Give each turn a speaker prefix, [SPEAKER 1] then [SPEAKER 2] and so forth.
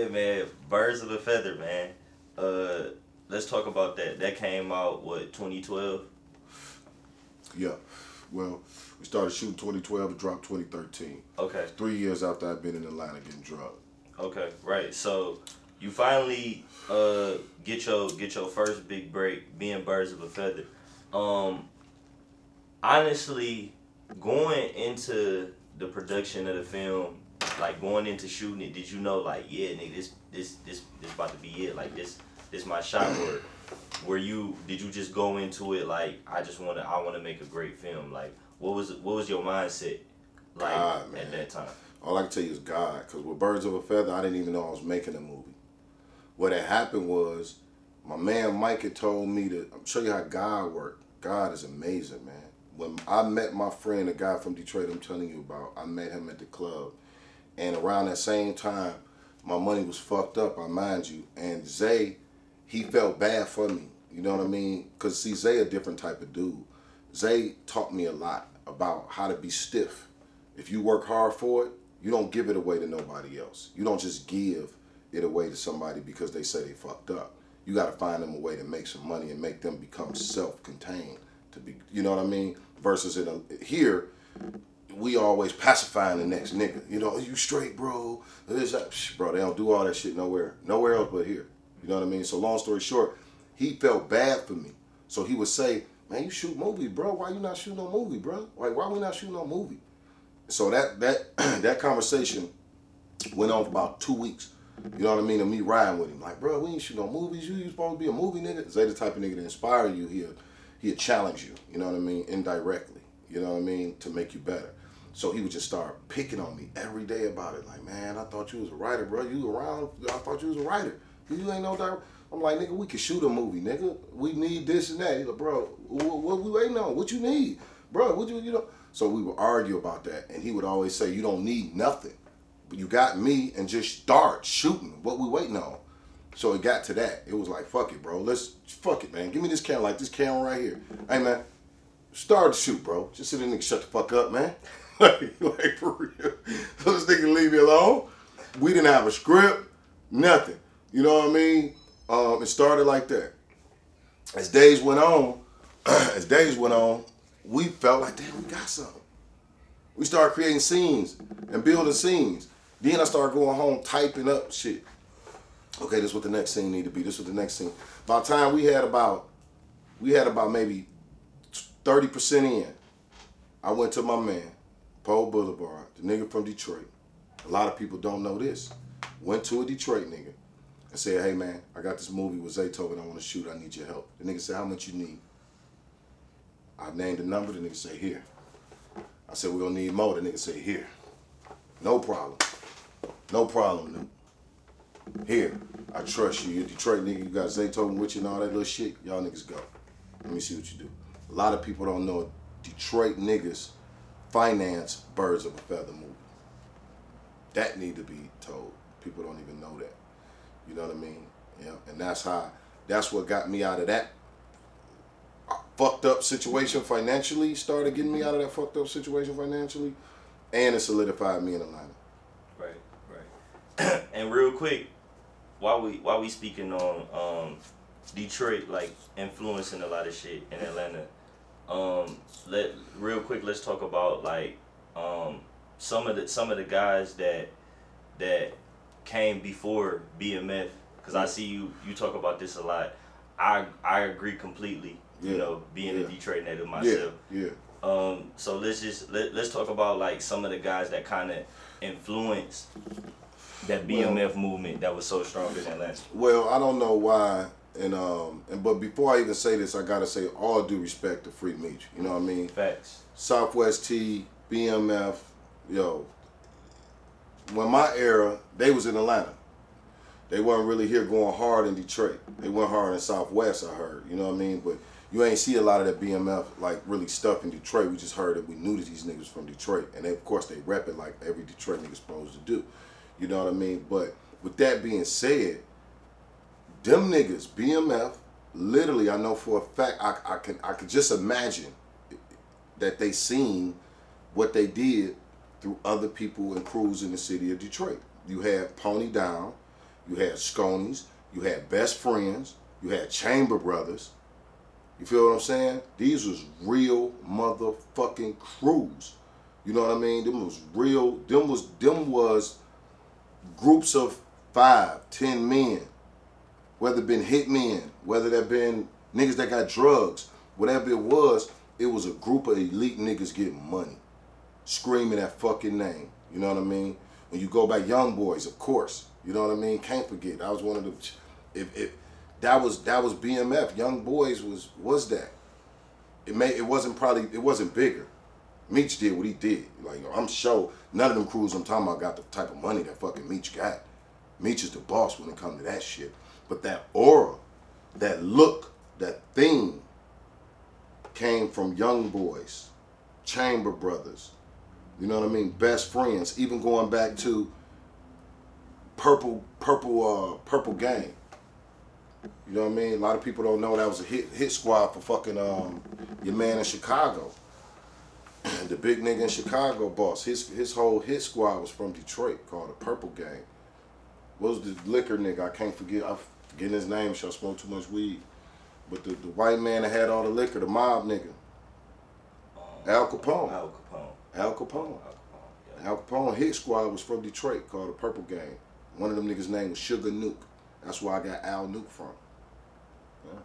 [SPEAKER 1] right, man. Birds of a Feather, man. Let's talk about that. That came out what 2012.
[SPEAKER 2] Yeah. Well, we started shooting 2012 and dropped 2013.
[SPEAKER 1] Okay.
[SPEAKER 2] 3 years after I'd been in Atlanta getting drugged.
[SPEAKER 1] Okay. Right. So you finally get your first big break being Birds of a Feather. Honestly, going into the production of the film, like going into shooting it, did you know like yeah, nigga, this about to be it? Like this my shot, or did you just go into it like I wanna make a great film? Like what was your mindset like
[SPEAKER 2] God, man.
[SPEAKER 1] at that time?
[SPEAKER 2] All I can tell you is God, because with Birds of a Feather, I didn't even know I was making a movie. What had happened was, my man Mike had told me to show you how God worked. God is amazing, man. When I met my friend, the guy from Detroit I'm telling you about, I met him at the club. And around that same time, my money was fucked up, I mind you. And Zay, he felt bad for me. You know what I mean? Because see, Zay a different type of dude. Zay taught me a lot about how to be stiff. If you work hard for it, you don't give it away to nobody else. You don't just give it away to somebody because they say they fucked up. You got to find them a way to make some money and make them become self-contained. To be, you know what I mean? Versus here, we always pacifying the next nigga. You know, you straight, bro. This, that. Bro, they don't do all that shit nowhere else but here. You know what I mean? So long story short, he felt bad for me. So he would say, man, you shoot movies, bro. Why you not shooting no movie, bro? Like, why we not shooting no movie? So that conversation went on for about 2 weeks. You know what I mean? And me riding with him. Like, bro, we ain't shoot no movies. You supposed to be a movie nigga. Zay the type of nigga to inspire you. He'll challenge you. You know what I mean? Indirectly. You know what I mean? To make you better. So he would just start picking on me every day about it. Like, man, I thought you was a writer, bro. You around? I thought you was a writer. You ain't no director. I'm like, nigga, we can shoot a movie, nigga. We need this and that. He's like, bro, what we waiting on? What you need? Bro, what you know? So we would argue about that. And he would always say, you don't need nothing. But you got me and just start shooting. What we waiting on? So it got to that. It was like, fuck it, bro. Fuck it, man. Give me this camera, like this camera right here. Hey, man, start to shoot, bro. Just sit there and shut the fuck up, man. like for real. So this nigga leave me alone. We didn't have a script, nothing. You know what I mean? It started like that. As days went on, we felt like, damn, we got something. We started creating scenes and building scenes. Then I started going home typing up shit. Okay, this is what the next scene need to be. This is what the next scene. By the time we had about maybe 30% in, I went to my man, Paul Boulevard, the nigga from Detroit. A lot of people don't know this. Went to a Detroit nigga and said, hey man, I got this movie with Zaytoven I want to shoot. I need your help. The nigga said, how much you need? I named the number. The nigga said, here. I said, we're going to need more. The nigga said, here. No problem. No problem, Nuke. Here. I trust you. You're a Detroit nigga. You got Zaytoven with you and all that little shit. Y'all niggas go. Let me see what you do. A lot of people don't know Detroit niggas finance Birds of a Feather movie. That need to be told. People don't even know that. You know what I mean? Yeah. And that's what got me out of that fucked up situation financially, started getting me out of that fucked up situation financially, and it solidified me in Atlanta.
[SPEAKER 1] Right. And real quick, while we speaking on Detroit like influencing a lot of shit in Atlanta, let's talk about like some of the guys that came before BMF, because I see you talk about this a lot. I agree completely. You know, being a Detroit native myself.
[SPEAKER 2] Yeah.
[SPEAKER 1] So let's talk about like some of the guys that kind of influenced that BMF movement that was so strong in Atlanta.
[SPEAKER 2] Well, I don't know why, but before I even say this, I gotta say all due respect to Free Meech. You know what I mean?
[SPEAKER 1] Facts.
[SPEAKER 2] Southwest T, BMF, yo. When my era, they was in Atlanta. They weren't really here going hard in Detroit. They went hard in Southwest, I heard. You know what I mean? But you ain't see a lot of that BMF like really stuff in Detroit. We just heard that we knew that these niggas from Detroit. And they, of course, they rep it like every Detroit nigga's supposed to do. You know what I mean? But with that being said, them niggas, BMF, literally, I know for a fact, I can just imagine that they seen what they did through other people and crews in the city of Detroit. You had Pony Down, you had Sconies, you had Best Friends, you had Chamber Brothers. You feel what I'm saying? These was real motherfucking crews. You know what I mean? Them was real. Them was groups of 5, 10 men. Whether it been hitmen, whether that been niggas that got drugs, whatever it was a group of elite niggas getting money, screaming that fucking name. You know what I mean? When you go back, Young Boys, of course. You know what I mean? Can't forget. I was one of the. If that was BMF. Young Boys was that. It wasn't bigger. Meech did what he did. Like, I'm sure none of them crews I'm talking about got the type of money that fucking Meech got. Meech is the boss when it comes to that shit. But that aura, that look, that thing came from Young Boys, Chamber Brothers, you know what I mean? Best Friends, even going back to Purple Gang. You know what I mean? A lot of people don't know that was a hit squad for fucking your man in Chicago. The big nigga in Chicago boss, his whole hit squad was from Detroit, called the Purple Gang. What was the liquor nigga? I can't forget. I'm forgetting his name. Shall smoke too much weed. But the white man that had all the liquor, the mob nigga. Al Capone. Al Capone hit squad was from Detroit, called the Purple Gang. One of them niggas' name was Sugar Nuke. That's where I got Al Nuke from. Yeah.